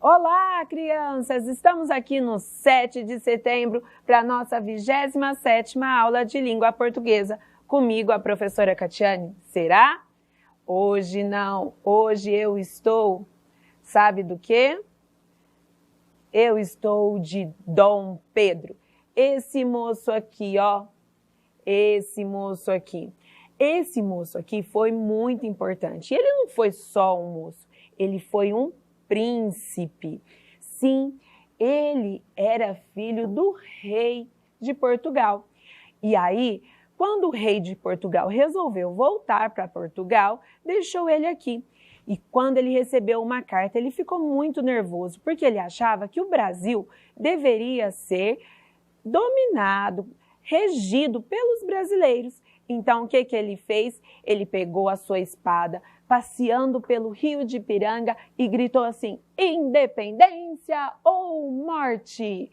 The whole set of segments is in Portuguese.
Olá, crianças! Estamos aqui no 7 de setembro para a nossa 27ª aula de língua portuguesa. Comigo, a professora Catiane. Será? Hoje não. Hoje eu estou, sabe do quê? Eu estou de Dom Pedro. Esse moço aqui, ó. Esse moço aqui. Esse moço aqui foi muito importante. Ele não foi só um moço, ele foi um príncipe. Sim, ele era filho do rei de Portugal. E aí, quando o rei de Portugal resolveu voltar para Portugal, deixou ele aqui. E quando ele recebeu uma carta, ele ficou muito nervoso, porque ele achava que o Brasil deveria ser dominado, regido pelos brasileiros. Então, o que ele fez? Ele pegou a sua espada, passeando pelo Rio de Ipiranga e gritou assim: independência ou morte!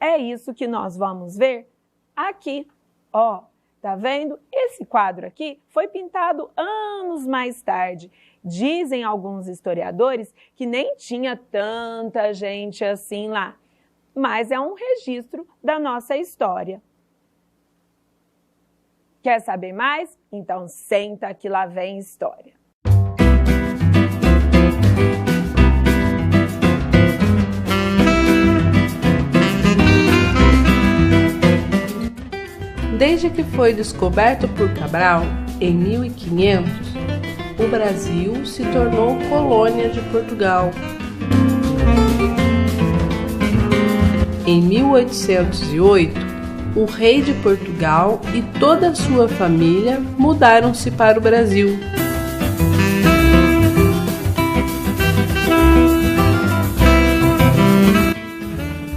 É isso que nós vamos ver aqui. Ó, tá vendo? Esse quadro aqui foi pintado anos mais tarde. Dizem alguns historiadores que nem tinha tanta gente assim lá, mas é um registro da nossa história. Quer saber mais? Então senta que lá vem história. Desde que foi descoberto por Cabral, em 1500, o Brasil se tornou colônia de Portugal. Em 1808, o rei de Portugal e toda a sua família mudaram-se para o Brasil.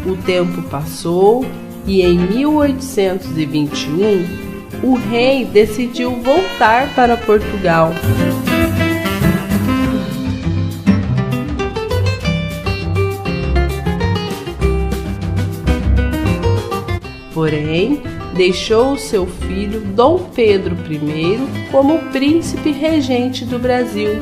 O tempo passou e em 1821 o rei decidiu voltar para Portugal. Porém, deixou seu filho Dom Pedro I como príncipe regente do Brasil.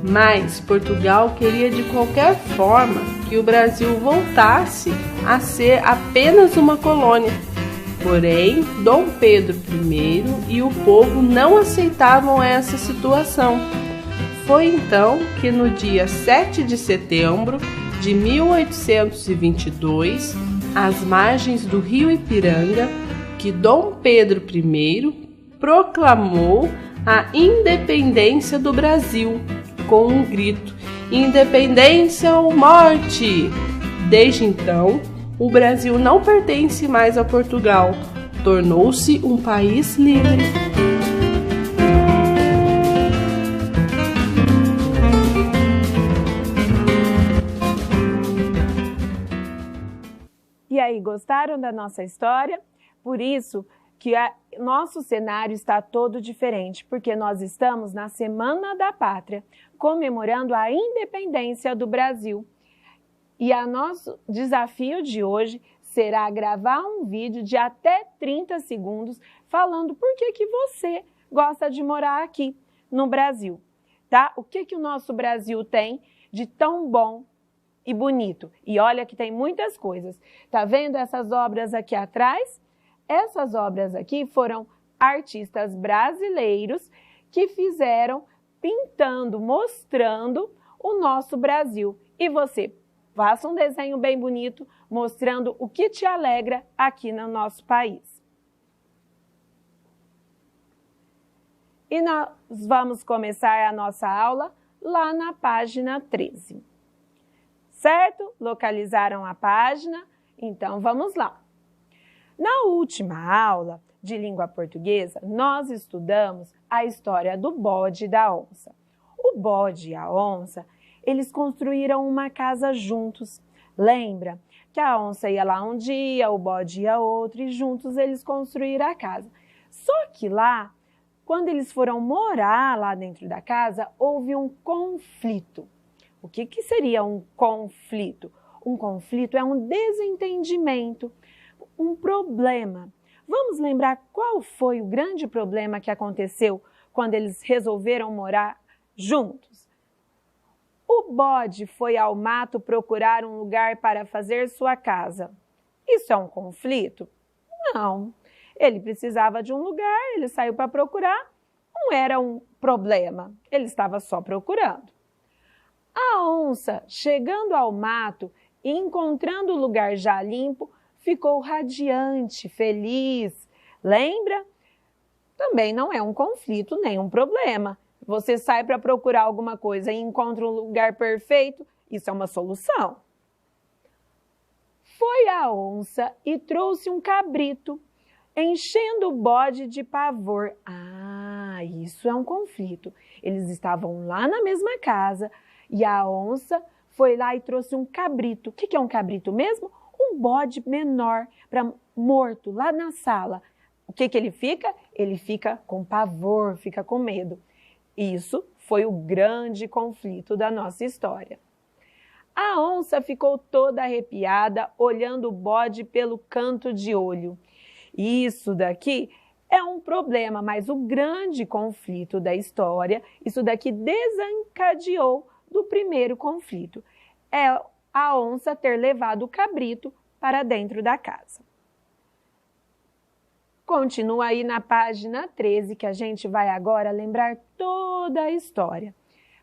Mas Portugal queria de qualquer forma que o Brasil voltasse a ser apenas uma colônia. Porém, Dom Pedro I e o povo não aceitavam essa situação. Foi então que no dia 7 de setembro de 1822, às margens do rio Ipiranga, que Dom Pedro I proclamou a independência do Brasil com um grito: independência ou morte! Desde então, o Brasil não pertence mais a Portugal, tornou-se um país livre. E aí, gostaram da nossa história? Por isso que nosso cenário está todo diferente, porque nós estamos na Semana da Pátria, comemorando a independência do Brasil. E o nosso desafio de hoje será gravar um vídeo de até 30 segundos falando por que você gosta de morar aqui no Brasil, tá? O que o nosso Brasil tem de tão bom e bonito. E olha que tem muitas coisas. Tá vendo essas obras aqui atrás? Essas obras aqui foram artistas brasileiros que fizeram pintando, mostrando o nosso Brasil. E você, faça um desenho bem bonito, mostrando o que te alegra aqui no nosso país. E nós vamos começar a nossa aula lá na página 13. Certo? Localizaram a página? Então vamos lá. Na última aula de língua portuguesa, nós estudamos a história do bode e da onça. O bode e a onça, eles construíram uma casa juntos. Lembra que a onça ia lá um dia, o bode ia outro e juntos eles construíram a casa. Só que lá, quando eles foram morar lá dentro da casa, houve um conflito. O que seria um conflito? Um conflito é um desentendimento, um problema. Vamos lembrar qual foi o grande problema que aconteceu quando eles resolveram morar juntos. O bode foi ao mato procurar um lugar para fazer sua casa. Isso é um conflito? Não. Ele precisava de um lugar, ele saiu para procurar, não era um problema, ele estava só procurando. A onça, chegando ao mato e encontrando o lugar já limpo, ficou radiante, feliz. Lembra? Também não é um conflito nem um problema. Você sai para procurar alguma coisa e encontra um lugar perfeito, isso é uma solução. Foi a onça e trouxe um cabrito, enchendo o bode de pavor. Ah, isso é um conflito. Eles estavam lá na mesma casa e a onça foi lá e trouxe um cabrito. O que é um cabrito mesmo? Um bode menor, morto, lá na sala. O que ele fica? Ele fica com pavor, fica com medo. Isso foi o grande conflito da nossa história. A onça ficou toda arrepiada, olhando o bode pelo canto de olho. Isso daqui é um problema, mas o grande conflito da história, isso daqui desencadeou do primeiro conflito. É a onça ter levado o cabrito para dentro da casa. Continua aí na página 13, que a gente vai agora lembrar toda a história.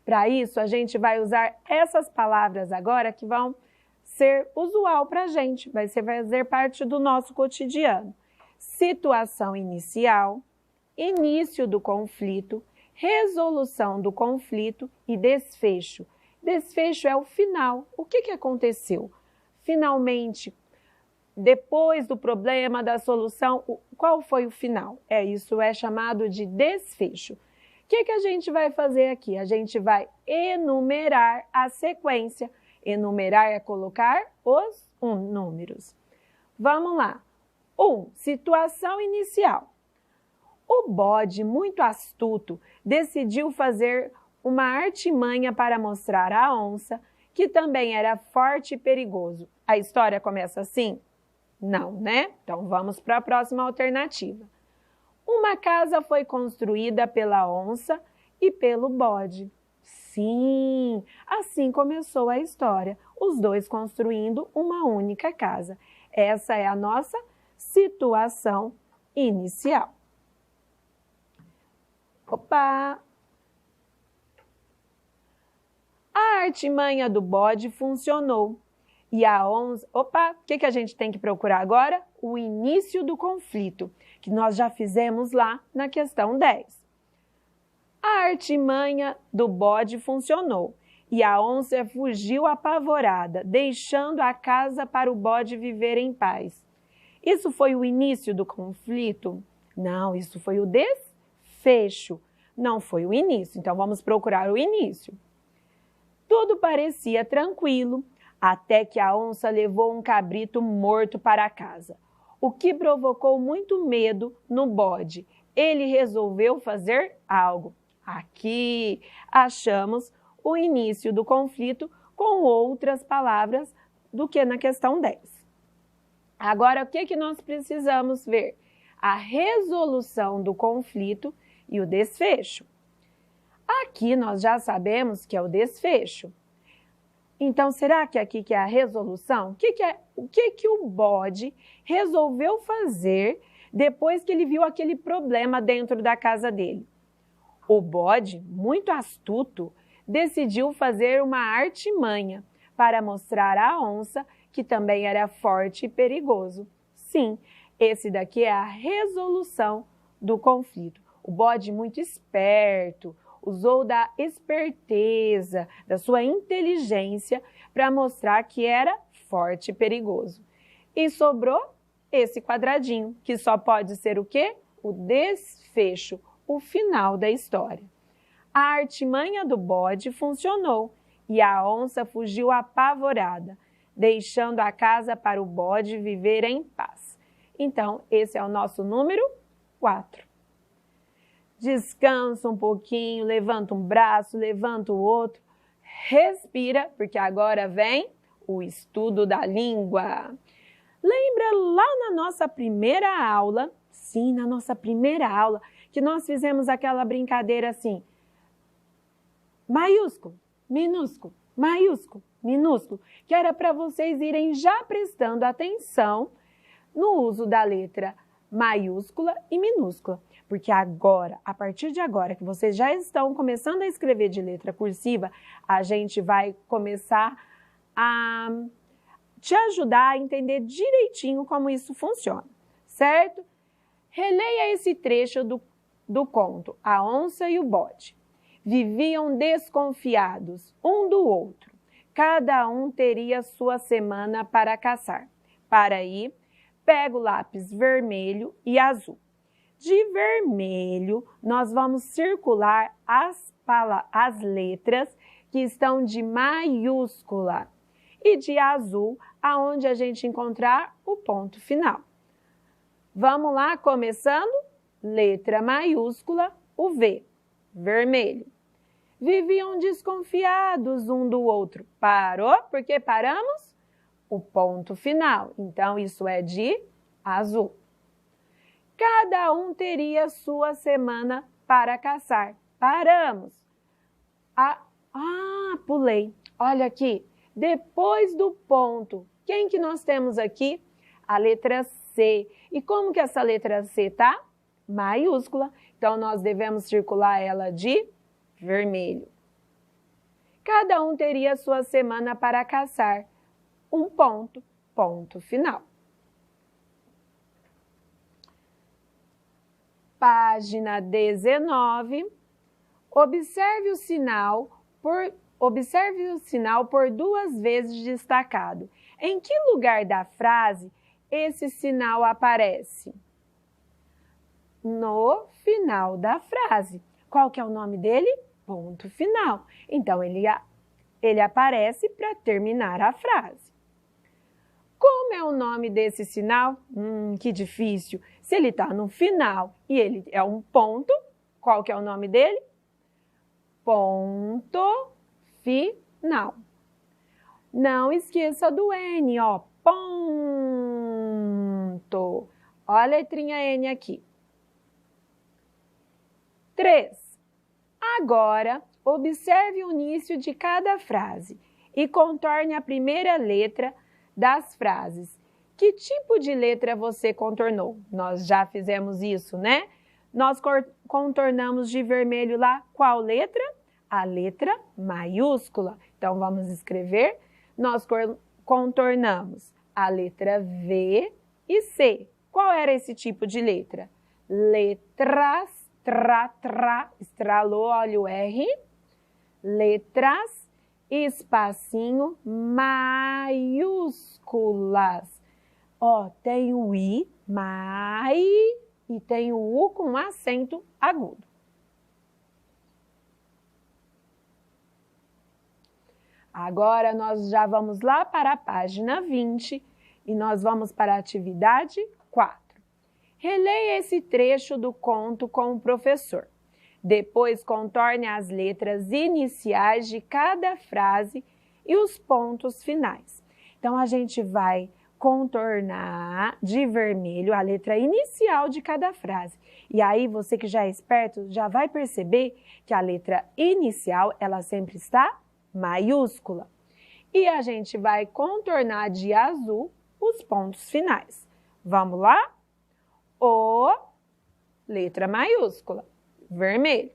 Para isso, a gente vai usar essas palavras agora que vão ser usual para a gente, vai fazer parte do nosso cotidiano. Situação inicial, início do conflito, resolução do conflito e desfecho. Desfecho é o final. O que aconteceu? Finalmente, depois do problema, da solução, qual foi o final? Isso é chamado de desfecho. O que a gente vai fazer aqui? A gente vai enumerar a sequência. Enumerar é colocar os números. Vamos lá. 1. Situação inicial. O bode, muito astuto, decidiu fazer uma artimanha para mostrar à onça que também era forte e perigoso. A história começa assim? Não, né? Então vamos para a próxima alternativa. Uma casa foi construída pela onça e pelo bode. Sim, assim começou a história, os dois construindo uma única casa. Essa é a nossa situação inicial. Opa! A artimanha do bode funcionou. E a onça... Opa! O que a gente tem que procurar agora? O início do conflito, que nós já fizemos lá na questão 10. A artimanha do bode funcionou. E a onça fugiu apavorada, deixando a casa para o bode viver em paz. Isso foi o início do conflito? Não, isso foi o desfecho. Não foi o início. Então vamos procurar o início. Tudo parecia tranquilo, até que a onça levou um cabrito morto para casa, o que provocou muito medo no bode. Ele resolveu fazer algo. Aqui achamos o início do conflito com outras palavras do que na questão 10. Agora, o que nós precisamos ver? A resolução do conflito e o desfecho. Aqui nós já sabemos que é o desfecho. Então, será que aqui que é a resolução? O que o bode resolveu fazer depois que ele viu aquele problema dentro da casa dele? O bode, muito astuto, decidiu fazer uma artimanha para mostrar à onça que também era forte e perigoso. Sim, esse daqui é a resolução do conflito. O bode, muito esperto, usou da esperteza, da sua inteligência para mostrar que era forte e perigoso. E sobrou esse quadradinho, que só pode ser o quê? O desfecho, o final da história. A artimanha do bode funcionou e a onça fugiu apavorada, deixando a casa para o bode viver em paz. Então, esse é o nosso número 4. Descansa um pouquinho, levanta um braço, levanta o outro, respira, porque agora vem o estudo da língua. Lembra lá na nossa primeira aula, sim, na nossa primeira aula, que nós fizemos aquela brincadeira assim, maiúsculo, minúsculo, maiúsculo, minúsculo, que era para vocês irem já prestando atenção no uso da letra maiúscula e minúscula. Porque agora, a partir de agora, que vocês já estão começando a escrever de letra cursiva, a gente vai começar a te ajudar a entender direitinho como isso funciona, certo? Releia esse trecho do conto, A Onça e o Bode. Viviam desconfiados um do outro. Cada um teria sua semana para caçar. Para aí, pega o lápis vermelho e azul. De vermelho, nós vamos circular as letras que estão de maiúscula. E de azul, aonde a gente encontrar o ponto final. Vamos lá, começando? Letra maiúscula, o V, vermelho. Viviam desconfiados um do outro. Parou? Por que paramos? O ponto final. Então, isso é de azul. Cada um teria sua semana para caçar. Paramos. Pulei. Olha aqui. Depois do ponto, quem que nós temos aqui? A letra C. E como que essa letra C tá? Maiúscula. Então, nós devemos circular ela de vermelho. Cada um teria sua semana para caçar. Um ponto, ponto final. Página 19. Observe o sinal por duas vezes destacado. Em que lugar da frase esse sinal aparece? No final da frase. Qual que é o nome dele? Ponto final. Então, ele aparece para terminar a frase. Como é o nome desse sinal? Que difícil. Se ele está no final e ele é um ponto, qual que é o nome dele? Ponto final. Não esqueça do N, ó. Ponto. Olha a letrinha N aqui. 3. Agora, observe o início de cada frase e contorne a primeira letra das frases. Que tipo de letra você contornou? Nós já fizemos isso, né? Nós contornamos de vermelho lá qual letra? A letra maiúscula. Então, vamos escrever. Nós contornamos a letra V e C. Qual era esse tipo de letra? Letras, estralou, olha o R. Letras, espacinho, maiúsculas. Ó, tem o I, mai, e tem o U com acento agudo. Agora, nós já vamos lá para a página 20 e nós vamos para a atividade 4. Releia esse trecho do conto com o professor. Depois, contorne as letras iniciais de cada frase e os pontos finais. Então, a gente vai contornar de vermelho a letra inicial de cada frase. E aí, você que já é esperto, já vai perceber que a letra inicial, ela sempre está maiúscula. E a gente vai contornar de azul os pontos finais. Vamos lá? O, letra maiúscula, vermelho.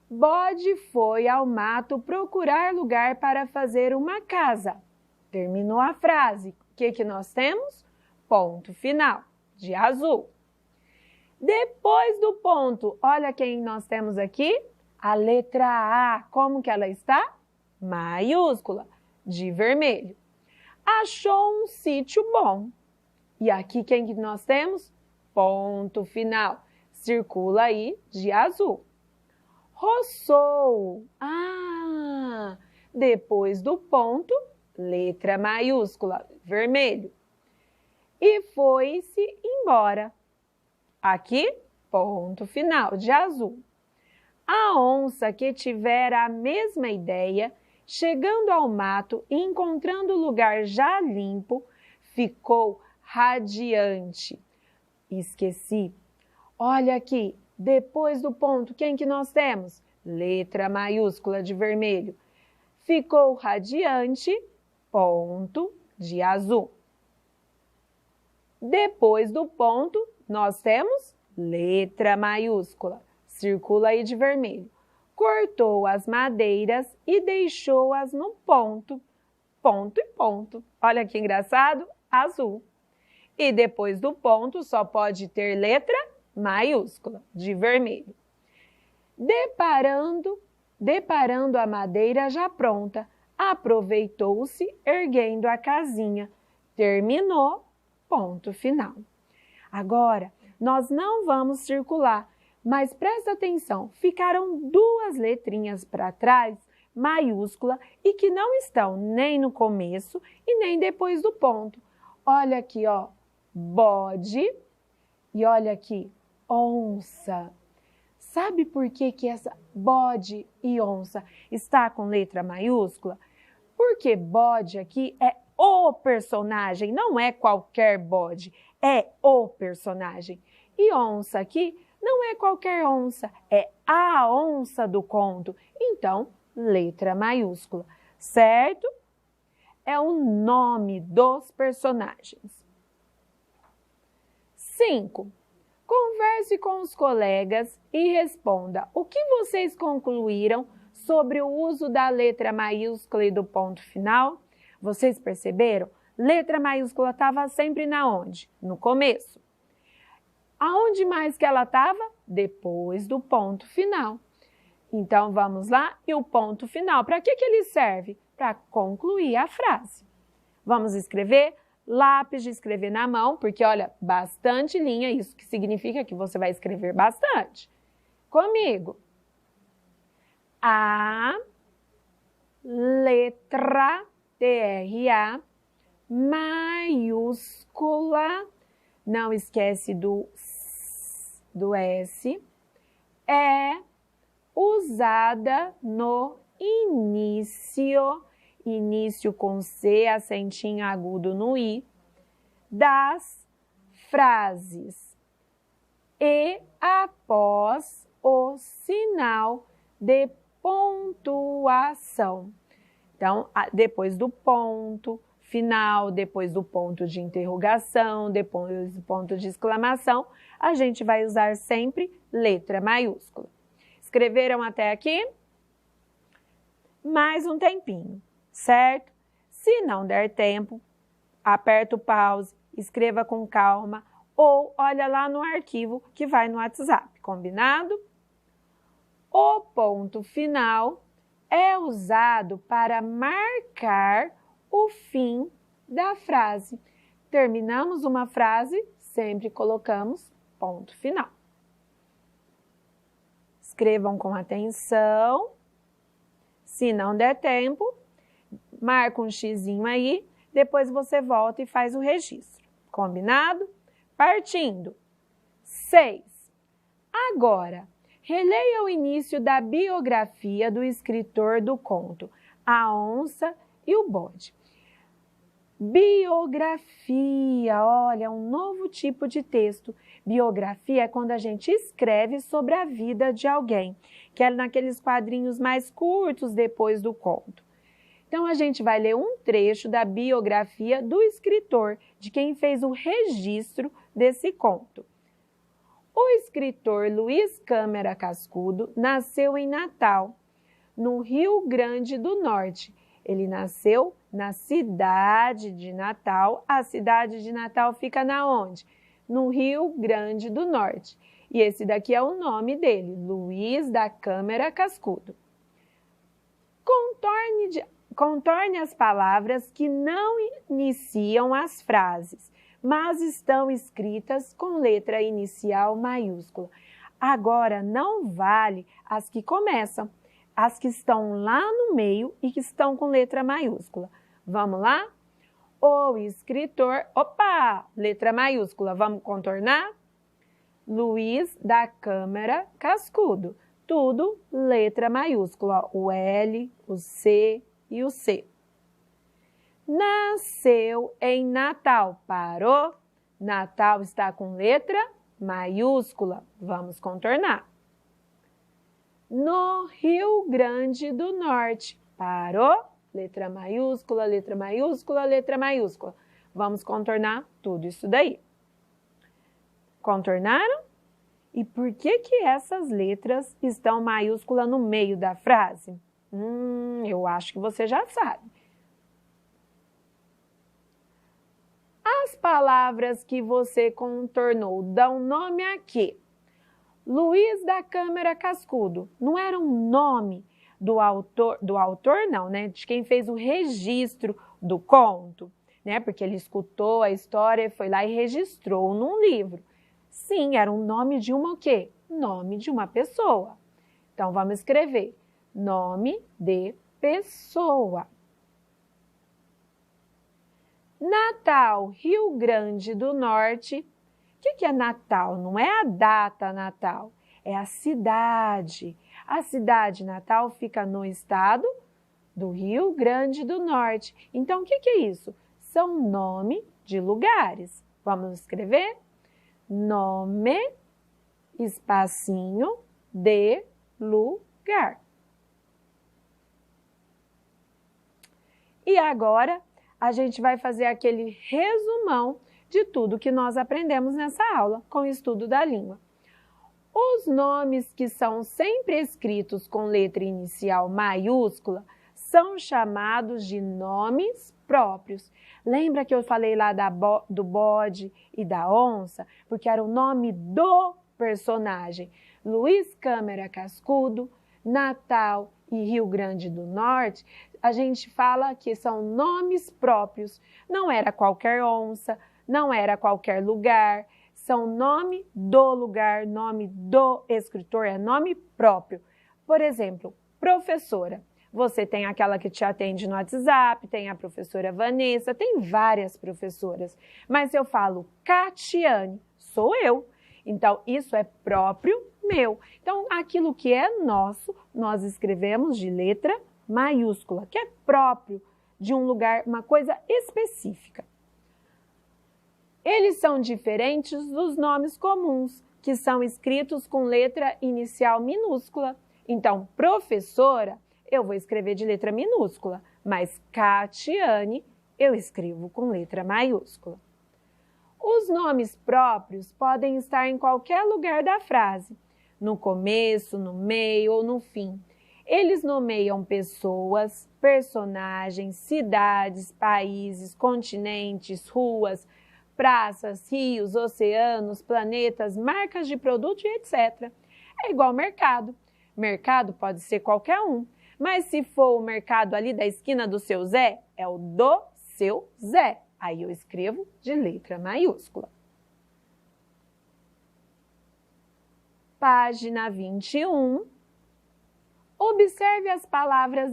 Bode foi ao mato procurar lugar para fazer uma casa. Terminou a frase. O que nós temos? Ponto final, de azul. Depois do ponto, olha quem nós temos aqui? A letra A. Como que ela está? Maiúscula, de vermelho. Achou um sítio bom. E aqui quem que nós temos? Ponto final. Circula aí de azul. Roçou. Depois do ponto, letra maiúscula, vermelho. E foi-se embora. Aqui, ponto final, de azul. A onça que tivera a mesma ideia, chegando ao mato e encontrando o lugar já limpo, ficou radiante. Esqueci. Olha aqui, Depois do ponto, quem que nós temos? Letra maiúscula de vermelho. Ficou radiante, ponto de azul. Depois do ponto, nós temos letra maiúscula. Circula aí de vermelho. Cortou as madeiras e deixou-as no ponto. Ponto e ponto. Olha que engraçado, azul. E depois do ponto só pode ter letra maiúscula, de vermelho. Deparando a madeira já pronta, aproveitou-se erguendo a casinha. Terminou, ponto final. Agora, nós não vamos circular, mas presta atenção, ficaram duas letrinhas para trás, maiúscula, e que não estão nem no começo e nem depois do ponto. Olha aqui, ó, bode, e olha aqui, onça. Sabe por que que essa bode e onça está com letra maiúscula? Porque bode aqui é o personagem, não é qualquer bode, é o personagem. E onça aqui não é qualquer onça, é a onça do conto. Então, letra maiúscula, certo? É o nome dos personagens. 5. Converse com os colegas e responda o que vocês concluíram sobre o uso da letra maiúscula e do ponto final. Vocês perceberam? Letra maiúscula estava sempre na onde? No começo. Aonde mais que ela estava? Depois do ponto final. Então, vamos lá? E o ponto final, para que ele serve? Para concluir a frase. Vamos escrever? Lápis de escrever na mão, porque olha, bastante linha, isso que significa que você vai escrever bastante. Comigo. A letra T-R-A maiúscula, não esquece do S, é usada no início com C, acentinho agudo no I, das frases e após o sinal de pontuação. Então, depois do ponto final, depois do ponto de interrogação, depois do ponto de exclamação, a gente vai usar sempre letra maiúscula. Escreveram até aqui? Mais um tempinho, certo? Se não der tempo, aperta o pause, escreva com calma ou olha lá no arquivo que vai no WhatsApp, combinado? O ponto final é usado para marcar o fim da frase. Terminamos uma frase, sempre colocamos ponto final. Escrevam com atenção. Se não der tempo, marca um xizinho aí, depois você volta e faz o registro. Combinado? Partindo. 6. Agora, releia o início da biografia do escritor do conto, A Onça e o Bode. Biografia, olha, um novo tipo de texto. Biografia é quando a gente escreve sobre a vida de alguém, que é naqueles quadrinhos mais curtos depois do conto. Então, a gente vai ler um trecho da biografia do escritor, de quem fez o registro desse conto. O escritor Luiz Câmara Cascudo nasceu em Natal, no Rio Grande do Norte. Ele nasceu na cidade de Natal. A cidade de Natal fica na onde? No Rio Grande do Norte. E esse daqui é o nome dele, Luiz da Câmara Cascudo. Contorne as palavras que não iniciam as frases, mas estão escritas com letra inicial maiúscula. Agora, não vale as que começam, as que estão lá no meio e que estão com letra maiúscula. Vamos lá? O escritor, letra maiúscula, vamos contornar? Luiz da Câmara Cascudo, tudo letra maiúscula, o L, o C e o C. Nasceu em Natal, parou? Natal está com letra maiúscula. Vamos contornar. No Rio Grande do Norte. Parou? Letra maiúscula, letra maiúscula, letra maiúscula. Vamos contornar tudo isso daí. Contornaram? E por que que essas letras estão maiúscula no meio da frase? Eu acho que você já sabe. As palavras que você contornou dão nome a quê? Luiz da Câmara Cascudo. Não era um nome do autor não, né? De quem fez o registro do conto, né? Porque ele escutou a história, foi lá e registrou num livro. Sim, era um nome de uma o quê? Nome de uma pessoa. Então, vamos escrever nome de pessoa. Natal, Rio Grande do Norte. O que é Natal? Não é a data Natal, é a cidade. A cidade Natal fica no estado do Rio Grande do Norte. Então, o que é isso? São nome de lugares. Vamos escrever? Nome, espacinho, de lugar. E agora, a gente vai fazer aquele resumão de tudo que nós aprendemos nessa aula com o estudo da língua. Os nomes que são sempre escritos com letra inicial maiúscula são chamados de nomes próprios. Lembra que eu falei lá do bode e da onça? Porque era o nome do personagem. Luiz Câmara Cascudo, Natal e Rio Grande do Norte, a gente fala que são nomes próprios. Não era qualquer onça, não era qualquer lugar. São nome do lugar, nome do escritor, é nome próprio. Por exemplo, professora. Você tem aquela que te atende no WhatsApp, tem a professora Vanessa, tem várias professoras. Mas eu falo Catiane, sou eu. Então, isso é próprio meu. Então, aquilo que é nosso, nós escrevemos de letra maiúscula, que é próprio de um lugar, uma coisa específica. Eles são diferentes dos nomes comuns, que são escritos com letra inicial minúscula. Então, professora, eu vou escrever de letra minúscula, mas Catiane, eu escrevo com letra maiúscula. Os nomes próprios podem estar em qualquer lugar da frase, no começo, no meio ou no fim. Eles nomeiam pessoas, personagens, cidades, países, continentes, ruas, praças, rios, oceanos, planetas, marcas de produto e etc. É igual mercado. Mercado pode ser qualquer um, mas se for o mercado ali da esquina do seu Zé, é o do seu Zé. Aí eu escrevo de letra maiúscula. Página 21. Observe as palavras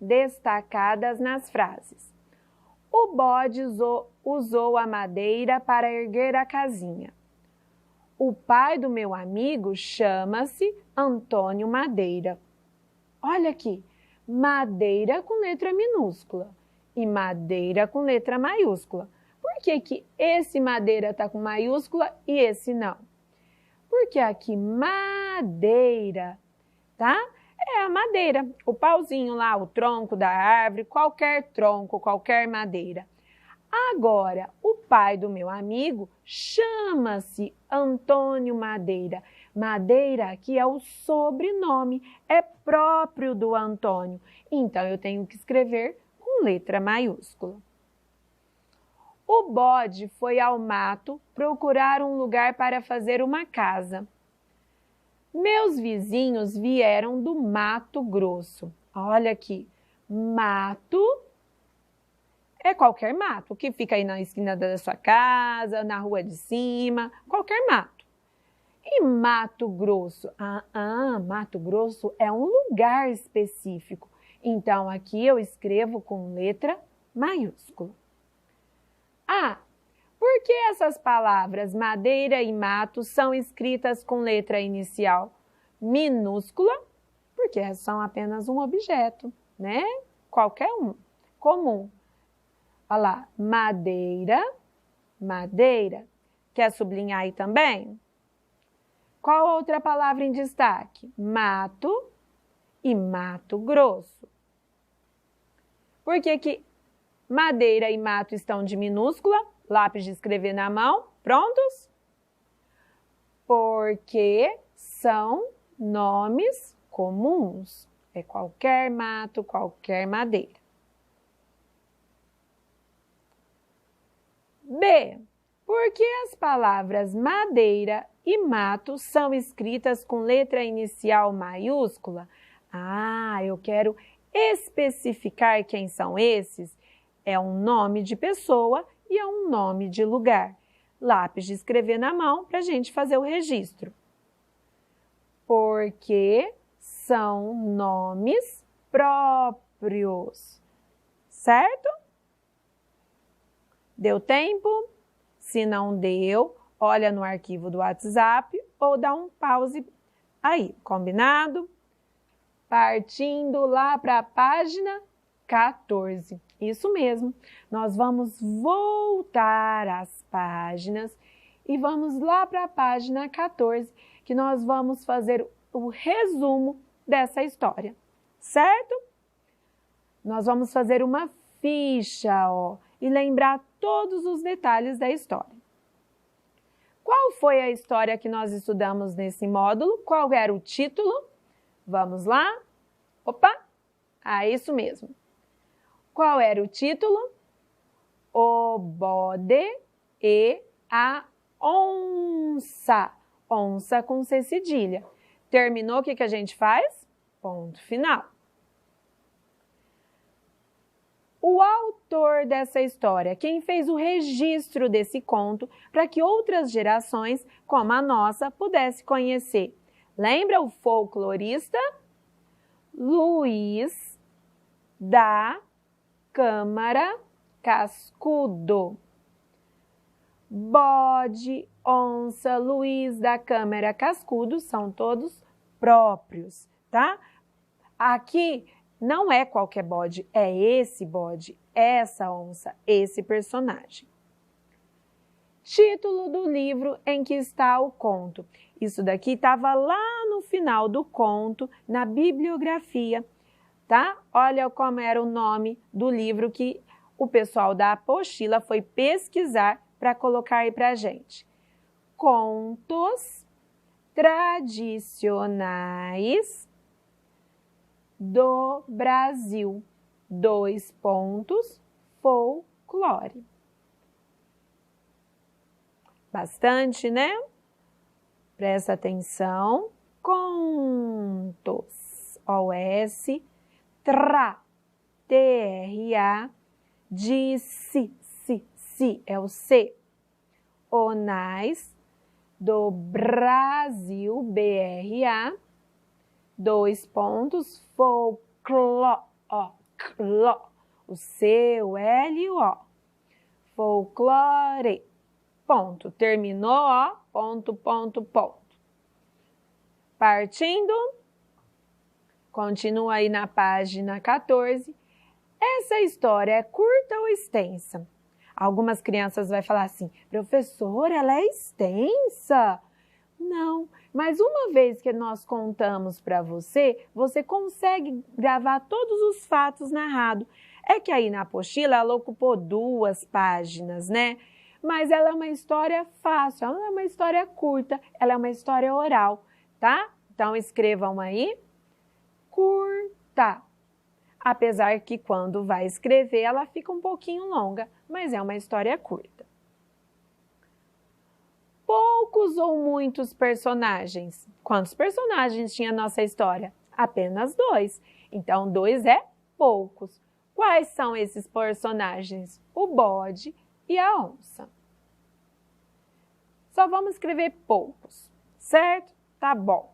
destacadas nas frases. O bode usou a madeira para erguer a casinha. O pai do meu amigo chama-se Antônio Madeira. Olha aqui, madeira com letra minúscula e madeira com letra maiúscula. Por que que esse madeira está com maiúscula e esse não? Porque aqui madeira, tá? É a madeira, o pauzinho lá, o tronco da árvore, qualquer tronco, qualquer madeira. Agora, o pai do meu amigo chama-se Antônio Madeira. Madeira aqui é o sobrenome, é próprio do Antônio. Então, eu tenho que escrever com letra maiúscula. O bode foi ao mato procurar um lugar para fazer uma casa. Meus vizinhos vieram do Mato Grosso. Olha aqui, mato é qualquer mato, que fica aí na esquina da sua casa, na rua de cima, qualquer mato. E Mato Grosso? Mato Grosso é um lugar específico. Então, aqui eu escrevo com letra maiúscula. Por que essas palavras madeira e mato são escritas com letra inicial minúscula? Porque são apenas um objeto, né? Qualquer um, comum. Olha lá, madeira, madeira. Quer sublinhar aí também? Qual outra palavra em destaque? Mato e Mato Grosso. Por que madeira e mato estão de minúscula? Lápis de escrever na mão. Prontos? Porque são nomes comuns. É qualquer mato, qualquer madeira. B. Por que as palavras madeira e mato são escritas com letra inicial maiúscula? Ah, eu quero especificar quem são esses. É um nome de pessoa e é um nome de lugar. Lápis de escrever na mão para a gente fazer o registro. Porque são nomes próprios. Certo? Deu tempo? Se não deu, olha no arquivo do WhatsApp ou dá um pause aí, combinado? Partindo lá para a página 14. Isso mesmo, nós vamos voltar às páginas e vamos lá para a página 14, que nós vamos fazer o resumo dessa história, certo? Nós vamos fazer uma ficha, ó, e lembrar todos os detalhes da história. Qual foi a história que nós estudamos nesse módulo? Qual era o título? Vamos lá? Opa! Ah, isso mesmo. Qual era o título? O bode e a onça. Onça com C cedilha. Terminou, o que a gente faz? Ponto final. O autor dessa história, quem fez o registro desse conto para que outras gerações, como a nossa, pudessem conhecer. Lembra o folclorista? Luiz da Câmara Cascudo. Bode, onça, Luiz da Câmara Cascudo são todos próprios, tá? Aqui não é qualquer bode, é esse bode, essa onça, esse personagem. Título do livro em que está o conto. Isso daqui estava lá no final do conto, na bibliografia, tá? Olha como era o nome do livro que o pessoal da apostila foi pesquisar para colocar aí para a gente. Contos tradicionais do Brasil. 2 pontos, folclore. Bastante, né? Presta atenção. Contos. O-S, T-R-A, disse, si, é o C. Onais, do Brasil, B-R-A, 2 pontos, folclore, o C, o L e o O. Folclore, ponto. Terminou, ó, ponto, ponto, ponto. Partindo, continua aí na página 14. Essa história é curta ou extensa? Algumas crianças vão falar assim, professora, ela é extensa? Não, mas uma vez que nós contamos para você, você consegue gravar todos os fatos narrados. É que aí na apostila ela ocupou 2 páginas, né? Mas ela é uma história fácil, ela é uma história curta, ela é uma história oral, tá? Então escrevam aí, curta. Apesar que quando vai escrever ela fica um pouquinho longa, mas é uma história curta. Poucos ou muitos personagens? Quantos personagens tinha a nossa história? Apenas 2. Então 2 é poucos. Quais são esses personagens? O bode e a onça. Só vamos escrever poucos, certo? Tá bom.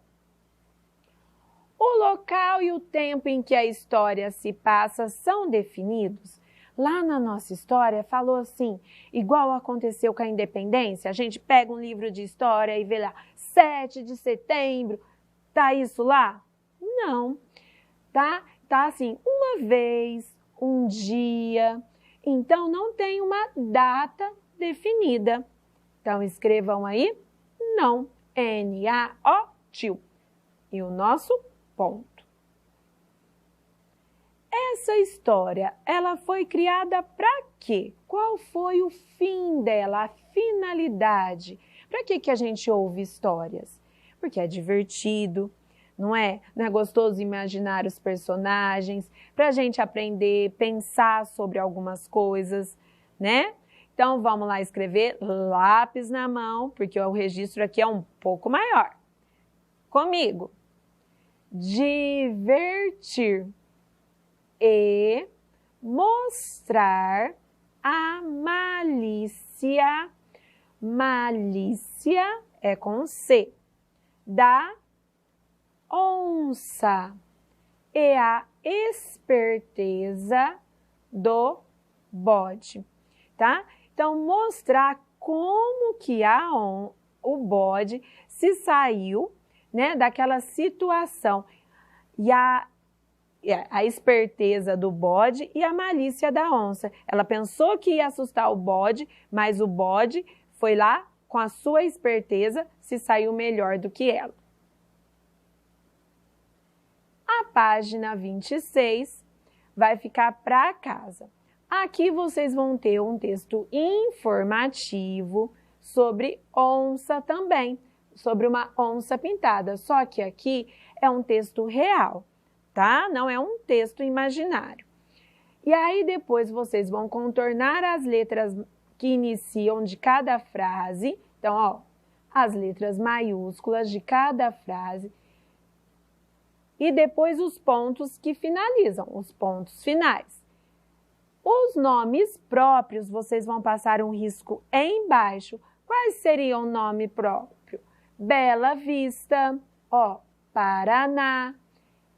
O local e o tempo em que a história se passa são definidos? Lá na nossa história falou assim, igual aconteceu com a independência, a gente pega um livro de história e vê lá, 7 de setembro, tá isso lá? Não, tá assim, uma vez, um dia, então não tem uma data definida, Então, escrevam aí, não, N-A-O, tio. E o nosso ponto. Essa história, ela foi criada para quê? Qual foi o fim dela, a finalidade? Para que a gente ouve histórias? Porque é divertido, não é? Não é gostoso imaginar os personagens, para a gente aprender, pensar sobre algumas coisas, né? Então, vamos lá escrever lápis na mão, porque o registro aqui é um pouco maior. Comigo. Divertir e mostrar a malícia. Malícia é com C. Da onça e a esperteza do bode, tá? Então, mostrar como que o bode se saiu, né, daquela situação. E a esperteza do bode e a malícia da onça. Ela pensou que ia assustar o bode, mas o bode foi lá, com a sua esperteza, se saiu melhor do que ela. A página 26 vai ficar para casa. Aqui vocês vão ter um texto informativo sobre onça também, sobre uma onça pintada. Só que aqui é um texto real, tá? Não é um texto imaginário. E aí depois vocês vão contornar as letras que iniciam de cada frase. Então, ó, as letras maiúsculas de cada frase. E depois os pontos que finalizam, os pontos finais. Os nomes próprios, vocês vão passar um risco embaixo. Quais seriam o nome próprio? Bela Vista, ó, Paraná,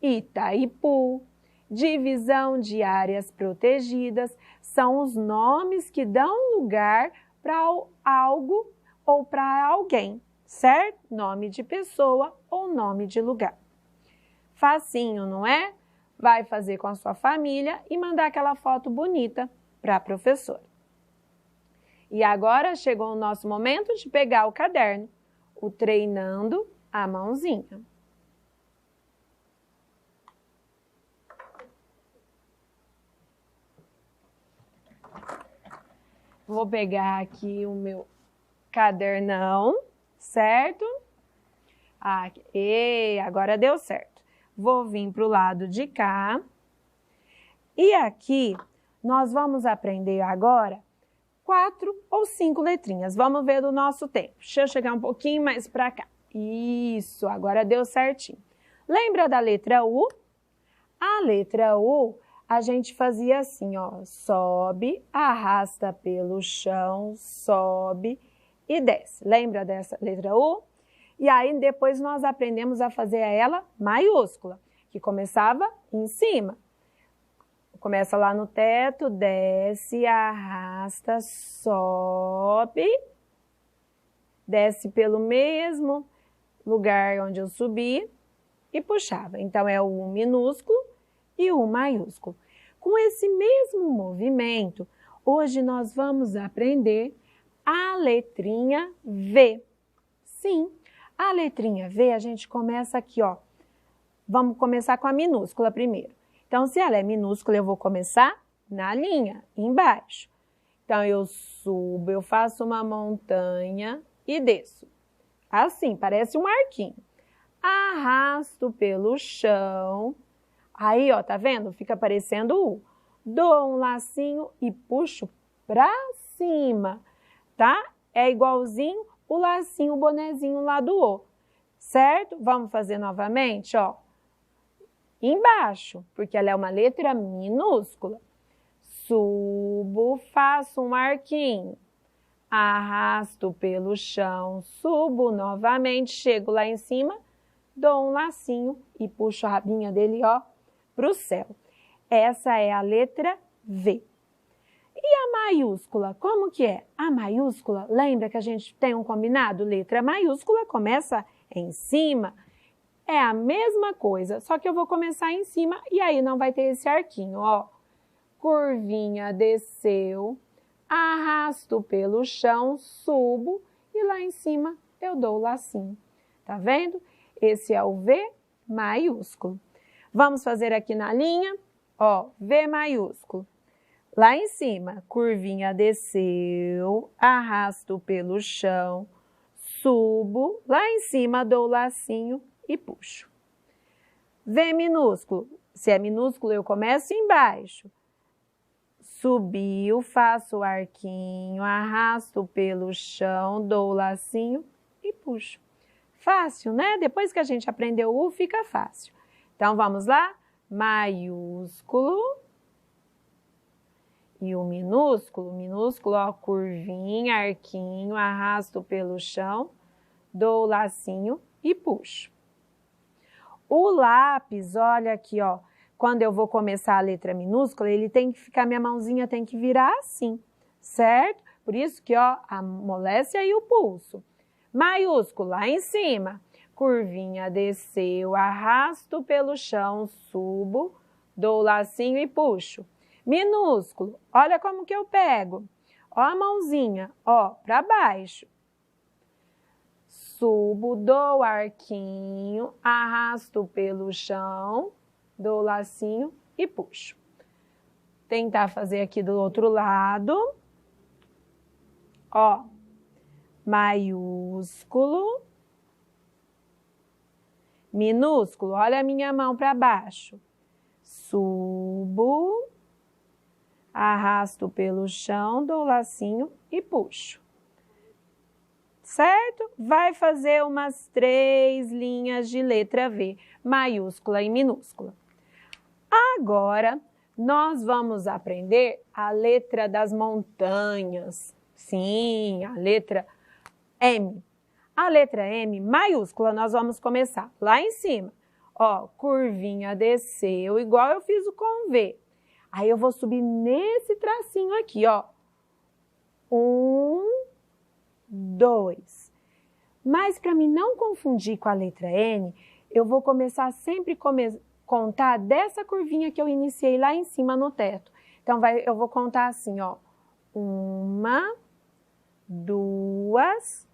Itaipu, divisão de áreas protegidas, são os nomes que dão lugar para algo ou para alguém, certo? Nome de pessoa ou nome de lugar. Facinho, não é? Vai fazer com a sua família e mandar aquela foto bonita para a professora. E agora chegou o nosso momento de pegar o caderno, o treinando a mãozinha. Vou pegar aqui o meu cadernão, certo? Agora deu certo. Vou vir para o lado de cá. E aqui, nós vamos aprender agora 4 ou 5 letrinhas. Vamos ver do nosso tempo. Deixa eu chegar um pouquinho mais para cá. Isso, agora deu certinho. Lembra da letra U? A letra U, a gente fazia assim, ó. Sobe, arrasta pelo chão, sobe e desce. Lembra dessa letra U? E aí, depois nós aprendemos a fazer ela maiúscula, que começava em cima. Começa lá no teto, desce, arrasta, sobe, desce pelo mesmo lugar onde eu subi e puxava. Então, é o U minúsculo e o U maiúsculo. Com esse mesmo movimento, hoje nós vamos aprender a letrinha V. Sim, a letrinha V, a gente começa aqui, ó. Vamos começar com a minúscula primeiro. Então, se ela é minúscula, eu vou começar na linha, embaixo. Então, eu subo, eu faço uma montanha e desço. Assim, parece um arquinho. Arrasto pelo chão. Aí, ó, tá vendo? Fica parecendo U. Dou um lacinho e puxo pra cima, tá? É igualzinho o lacinho, o bonezinho lá do O, certo? Vamos fazer novamente, ó. Embaixo, porque ela é uma letra minúscula. Subo, faço um arquinho. Arrasto pelo chão, subo novamente, chego lá em cima, dou um lacinho e puxo a rabinha dele, ó, pro céu. Essa é a letra V. E a maiúscula, como que é? A maiúscula, lembra que a gente tem um combinado? Letra maiúscula começa em cima. É a mesma coisa, só que eu vou começar em cima e aí não vai ter esse arquinho, ó. Curvinha, desceu, arrasto pelo chão, subo e lá em cima eu dou o lacinho. Tá vendo? Esse é o V maiúsculo. Vamos fazer aqui na linha, ó, V maiúsculo. Lá em cima, curvinha desceu, arrasto pelo chão, subo, lá em cima dou o lacinho e puxo. V minúsculo, se é minúsculo eu começo embaixo. Subiu, faço o arquinho, arrasto pelo chão, dou o lacinho e puxo. Fácil, né? Depois que a gente aprendeu o U, fica fácil. Então, vamos lá? Maiúsculo. E o minúsculo, ó, curvinha, arquinho, arrasto pelo chão, dou o lacinho e puxo. O lápis, olha aqui, ó, quando eu vou começar a letra minúscula, ele tem que ficar, minha mãozinha tem que virar assim, certo? Por isso que, ó, amolece aí o pulso. Maiúsculo, lá em cima, curvinha, desceu, arrasto pelo chão, subo, dou o lacinho e puxo. Minúsculo, olha como que eu pego. Ó a mãozinha, ó, para baixo. Subo, dou arquinho, arrasto pelo chão, dou lacinho e puxo. Tentar fazer aqui do outro lado. Ó, maiúsculo. Minúsculo, olha a minha mão para baixo. Subo, arrasto pelo chão, dou lacinho e puxo. Certo? Vai fazer umas 3 linhas de letra V, maiúscula e minúscula. Agora, nós vamos aprender a letra das montanhas. Sim, a letra M. A letra M maiúscula, nós vamos começar lá em cima. Ó, curvinha desceu, igual eu fiz o com V. Aí eu vou subir nesse tracinho aqui, ó. 1, 2. Mas para mim não confundir com a letra N, eu vou começar sempre contar dessa curvinha que eu iniciei lá em cima no teto. Então, eu vou contar assim, ó. 1, 2,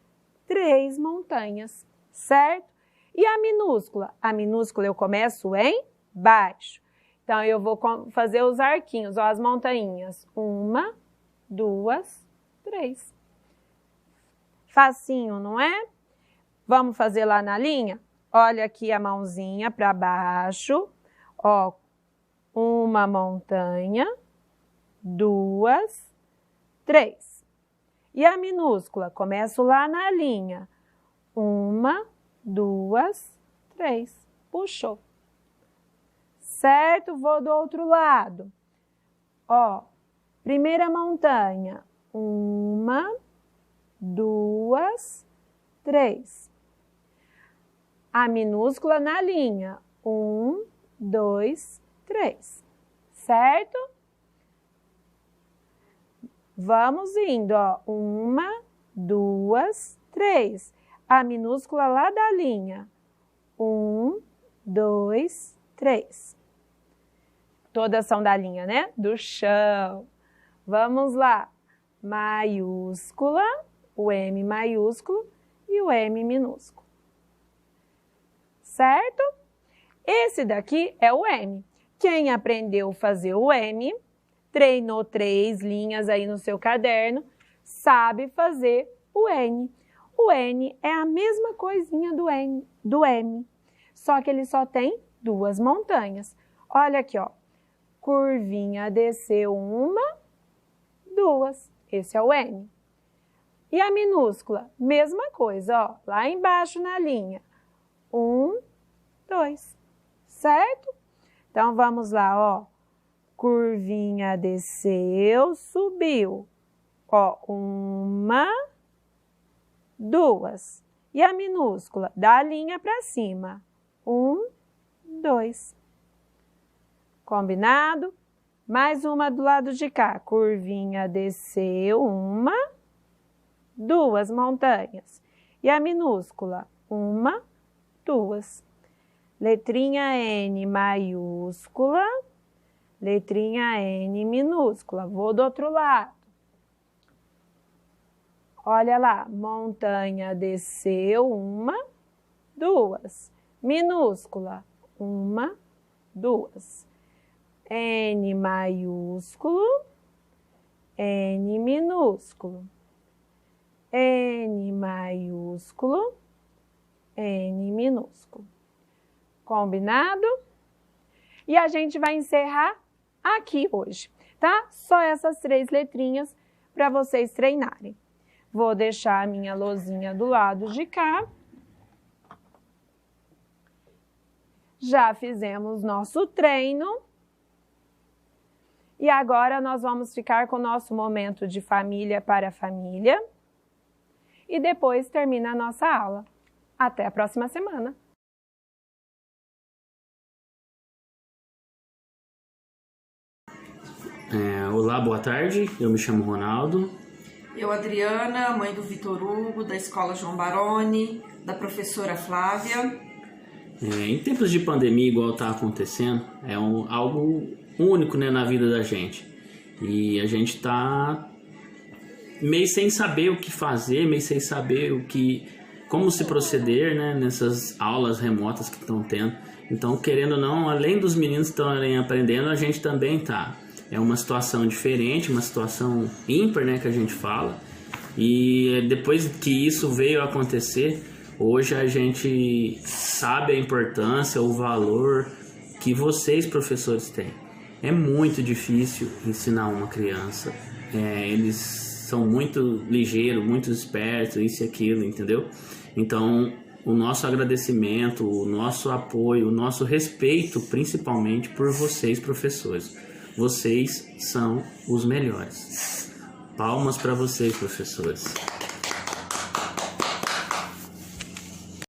3 montanhas, certo? E a minúscula? A minúscula eu começo em baixo. Então, eu vou fazer os arquinhos, ó, as montanhas. 1, 2, 3. Facinho, não é? Vamos fazer lá na linha? Olha aqui a mãozinha para baixo. Ó, uma montanha, 2, 3. E a minúscula? Começo lá na linha. 1, 2, 3. Puxou. Certo? Vou do outro lado. Ó, primeira montanha. 1, 2, 3. A minúscula na linha. 1, 2, 3. Certo? Vamos indo, ó. 1, 2, 3. A minúscula lá da linha. 1, 2, 3. Todas são da linha, né? Do chão. Vamos lá. Maiúscula, o M maiúsculo e o M minúsculo. Certo? Esse daqui é o M. Quem aprendeu a fazer o M, treinou 3 linhas aí no seu caderno, sabe fazer o N. O N é a mesma coisinha do M, só que ele só tem 2 montanhas. Olha aqui, ó. Curvinha desceu 1, 2. Esse é o N. E a minúscula? Mesma coisa, ó. Lá embaixo na linha. 1, 2. Certo? Então, vamos lá, ó. Curvinha desceu, subiu. Ó, 1, 2. E a minúscula? Da linha para cima. 1, 2. Combinado? Mais uma do lado de cá. Curvinha desceu, 1, 2 montanhas. E a minúscula? 1, 2. Letrinha N maiúscula, letrinha N minúscula. Vou do outro lado. Olha lá, montanha desceu, 1, 2. Minúscula, 1, 2. N maiúsculo, N minúsculo. N maiúsculo, N minúsculo. Combinado? E a gente vai encerrar aqui hoje, tá? Só essas 3 letrinhas para vocês treinarem. Vou deixar a minha lousinha do lado de cá. Já fizemos nosso treino. E agora nós vamos ficar com o nosso momento de família para família. E depois termina a nossa aula. Até a próxima semana! Olá, boa tarde. Eu me chamo Ronaldo. Eu, Adriana, mãe do Vitor Hugo, da Escola João Baroni, da professora Flávia. Em tempos de pandemia, igual está acontecendo, é algo único, né, na vida da gente. E a gente está meio sem saber o que fazer, meio sem saber como se proceder, né, nessas aulas remotas que estão tendo. Então, querendo ou não, além dos meninos estarem aprendendo, a gente também está. É uma situação diferente, uma situação ímpar, né, que a gente fala. E depois que isso veio a acontecer, hoje a gente sabe a importância, o valor que vocês, professores, têm. É muito difícil ensinar uma criança. Eles são muito ligeiros, muito espertos, isso e aquilo, entendeu? Então, o nosso agradecimento, o nosso apoio, o nosso respeito, principalmente por vocês, professores. Vocês são os melhores. Palmas para vocês, professores.